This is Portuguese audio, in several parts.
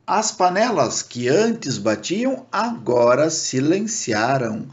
As panelas que antes batiam, agora silenciaram.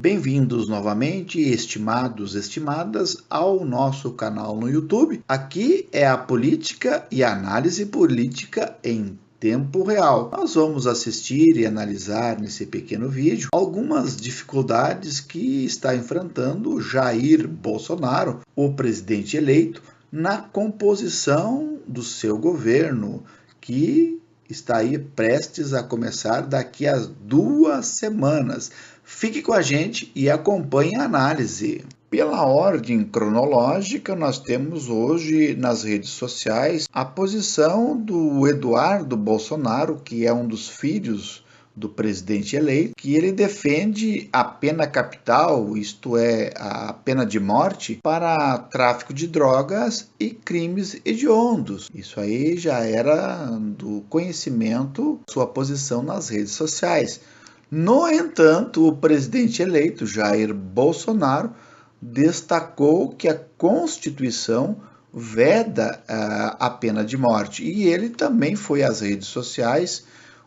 Bem-vindos novamente, estimados, estimadas, ao nosso canal no YouTube. Aqui é a política e a análise política em tempo real. Nós vamos assistir e analisar nesse pequeno vídeo algumas dificuldades que está enfrentando Jair Bolsonaro, o presidente eleito, na composição do seu governo, que está aí prestes a começar daqui a 2 semanas. Fique com a gente e acompanhe a análise. Pela ordem cronológica, nós temos hoje nas redes sociais a posição do Eduardo Bolsonaro, que é um dos filhos do presidente eleito, que ele defende a pena capital, isto é, a pena de morte, para tráfico de drogas e crimes hediondos. Isso aí já era do conhecimento, sua posição nas redes sociais. No entanto, o presidente eleito, Jair Bolsonaro, destacou que a Constituição veda a pena de morte. E ele também foi às redes sociais,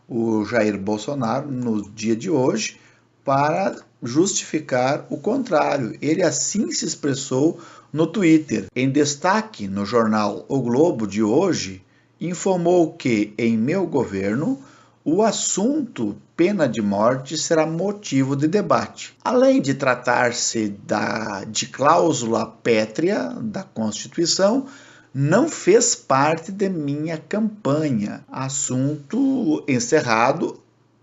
o Jair Bolsonaro, no dia de hoje, para justificar o contrário. Ele assim se expressou no Twitter. Em destaque no jornal O Globo de hoje, informou que, em meu governo, o assunto pena de morte será motivo de debate. Além de tratar-se de cláusula pétrea da Constituição, não fez parte de minha campanha. Assunto encerrado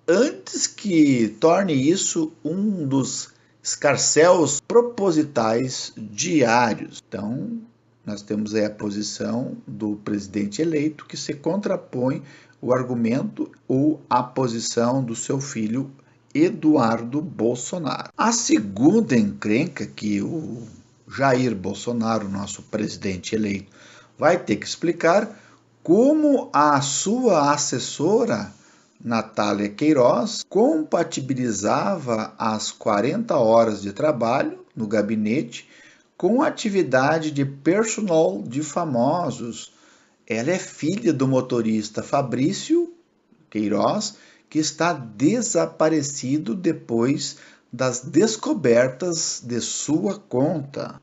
antes que torne isso um dos escarcéus propositais diários. Então, nós temos aí a posição do presidente eleito que se contrapõe o argumento ou a posição do seu filho Eduardo Bolsonaro. A segunda encrenca que o Jair Bolsonaro, nosso presidente eleito, vai ter que explicar como a sua assessora, Natália Queiroz, compatibilizava as 40 horas de trabalho no gabinete com a atividade de personal de famosos. Ela é filha do motorista Fabrício Queiroz, que está desaparecido depois das descobertas de sua conta.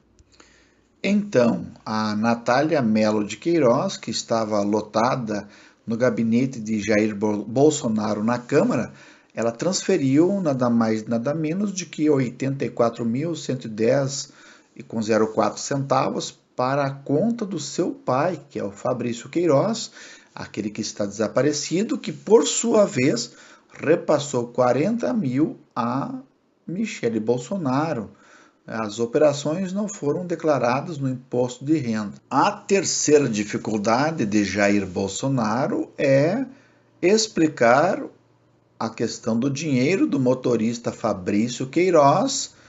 Então, a Natália Melo de Queiroz, que estava lotada no gabinete de Jair Bolsonaro na Câmara, ela transferiu nada mais nada menos de que 84.110,04 centavos para a conta do seu pai, que é o Fabrício Queiroz, aquele que está desaparecido, que por sua vez repassou 40 mil a Michele Bolsonaro. As operações não foram declaradas no imposto de renda. A terceira dificuldade de Jair Bolsonaro é explicar a questão do dinheiro do motorista Fabrício Queiroz,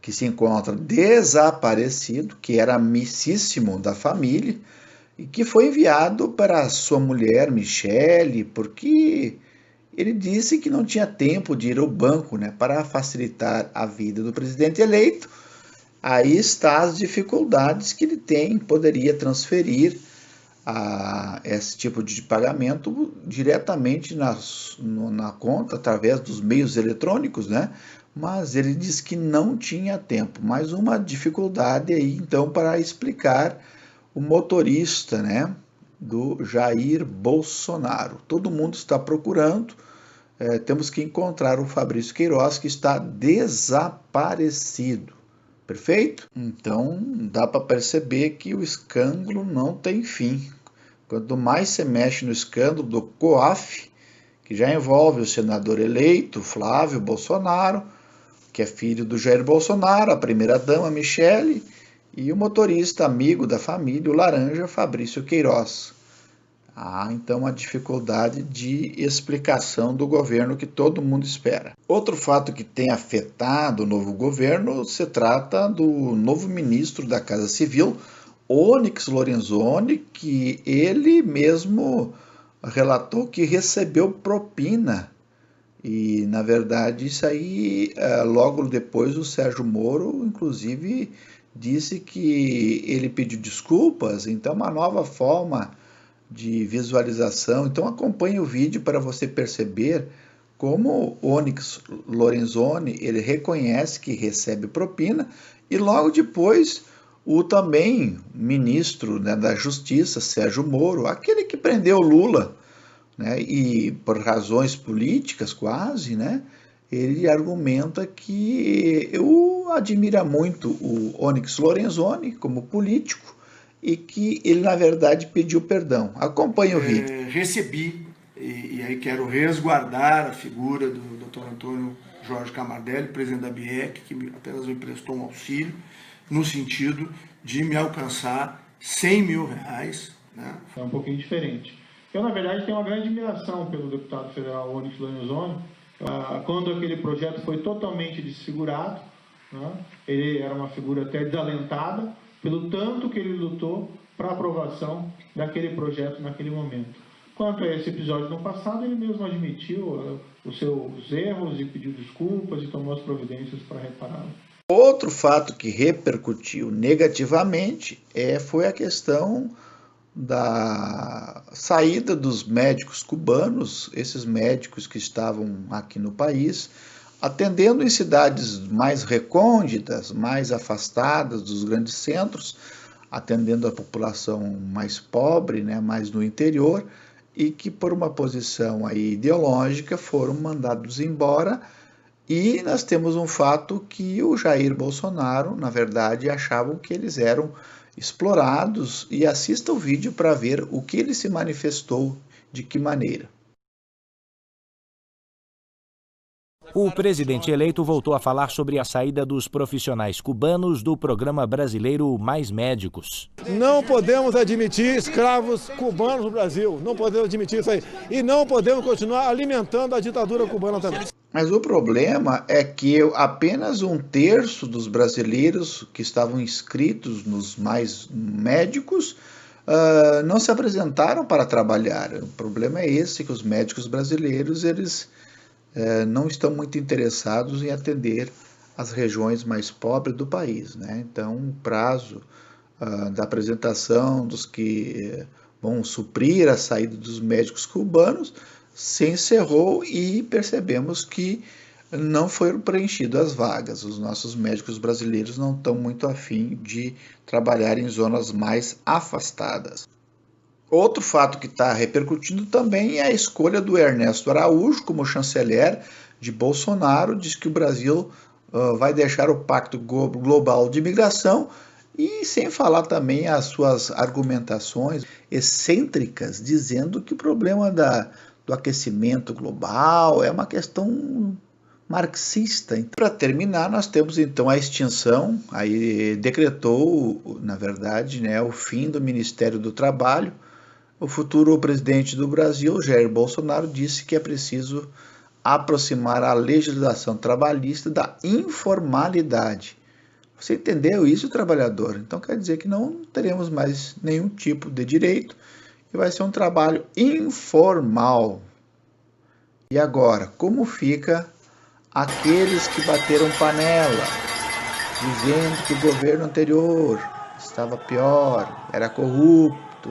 que se encontra desaparecido, que era amicíssimo da família, e que foi enviado para sua mulher, Michele, porque ele disse que não tinha tempo de ir ao banco, para facilitar a vida do presidente eleito. Aí está as dificuldades que ele tem, poderia transferir esse tipo de pagamento diretamente na conta, através dos meios eletrônicos, mas ele disse que não tinha tempo. Mais uma dificuldade aí, então, para explicar o motorista, do Jair Bolsonaro. Todo mundo está procurando, temos que encontrar o Fabrício Queiroz, que está desaparecido. Perfeito? Então, dá para perceber que o escândalo não tem fim. Quanto mais se mexe no escândalo do COAF, que já envolve o senador eleito, Flávio Bolsonaro, que é filho do Jair Bolsonaro, a primeira-dama, Michele, e o motorista amigo da família, o laranja, Fabrício Queiroz. Há, então, a dificuldade de explicação do governo que todo mundo espera. Outro fato que tem afetado o novo governo se trata do novo ministro da Casa Civil, Onyx Lorenzoni, que ele mesmo relatou que recebeu propina E, na verdade, isso aí, logo depois, o Sérgio Moro, inclusive, disse que ele pediu desculpas, então uma nova forma de visualização. Então acompanhe o vídeo para você perceber como Onyx Lorenzoni, ele reconhece que recebe propina, e logo depois o também ministro, né, da Justiça, Sérgio Moro, aquele que prendeu Lula, né, e por razões políticas quase, né, ele argumenta que eu admira muito o Onyx Lorenzoni como político e que ele, na verdade, pediu perdão. Acompanhe o vídeo. Recebi, e aí quero resguardar a figura do Dr. Antônio Jorge Camardelli, presidente da BIEC, que apenas me prestou um auxílio, no sentido de me alcançar R$100 mil, né? É um pouquinho diferente. Eu, na verdade, tenho uma grande admiração pelo deputado federal Onyx Lorenzoni. Quando aquele projeto foi totalmente desfigurado, né, ele era uma figura até desalentada, pelo tanto que ele lutou para a aprovação daquele projeto naquele momento. Quanto a esse episódio no passado, ele mesmo admitiu os seus erros e pediu desculpas e tomou as providências para repará-lo. Outro fato que repercutiu negativamente foi a questão da saída dos médicos cubanos, esses médicos que estavam aqui no país, atendendo em cidades mais recônditas, mais afastadas dos grandes centros, atendendo a população mais pobre, né, mais no interior, e que por uma posição aí ideológica foram mandados embora. E nós temos um fato que o Jair Bolsonaro, na verdade, achavam que eles eram explorados, e assista o vídeo para ver o que ele se manifestou, de que maneira. O presidente eleito voltou a falar sobre a saída dos profissionais cubanos do programa brasileiro Mais Médicos. Não podemos admitir escravos cubanos no Brasil, não podemos admitir isso aí. E não podemos continuar alimentando a ditadura cubana também. Mas o problema é que apenas 1/3 dos brasileiros que estavam inscritos nos Mais Médicos não se apresentaram para trabalhar. O problema é esse, que os médicos brasileiros eles não estão muito interessados em atender as regiões mais pobres do país, né? Então, o prazo da apresentação dos que vão suprir a saída dos médicos cubanos se encerrou e percebemos que não foram preenchidas as vagas. Os nossos médicos brasileiros não estão muito afim de trabalhar em zonas mais afastadas. Outro fato que está repercutindo também é a escolha do Ernesto Araújo como chanceler de Bolsonaro. Diz que o Brasil vai deixar o Pacto Global de Imigração, e sem falar também as suas argumentações excêntricas, dizendo que o problema do aquecimento global é uma questão marxista. Para terminar, nós temos então a extinção, aí decretou, na verdade, né, o fim do Ministério do Trabalho. O futuro presidente do Brasil, Jair Bolsonaro, disse que é preciso aproximar a legislação trabalhista da informalidade. Você entendeu isso, trabalhador? Então quer dizer que não teremos mais nenhum tipo de direito e vai ser um trabalho informal. E agora, como fica aqueles que bateram panela, dizendo que o governo anterior estava pior, era corrupto,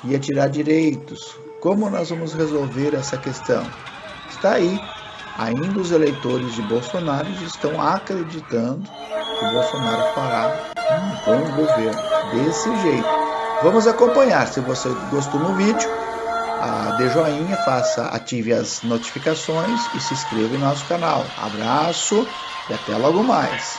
que ia tirar direitos? Como nós vamos resolver essa questão? Está aí. Ainda os eleitores de Bolsonaro estão acreditando que o Bolsonaro fará um bom governo. Desse jeito. Vamos acompanhar. Se você gostou do vídeo, dê joinha, ative as notificações e se inscreva em nosso canal. Abraço e até logo mais.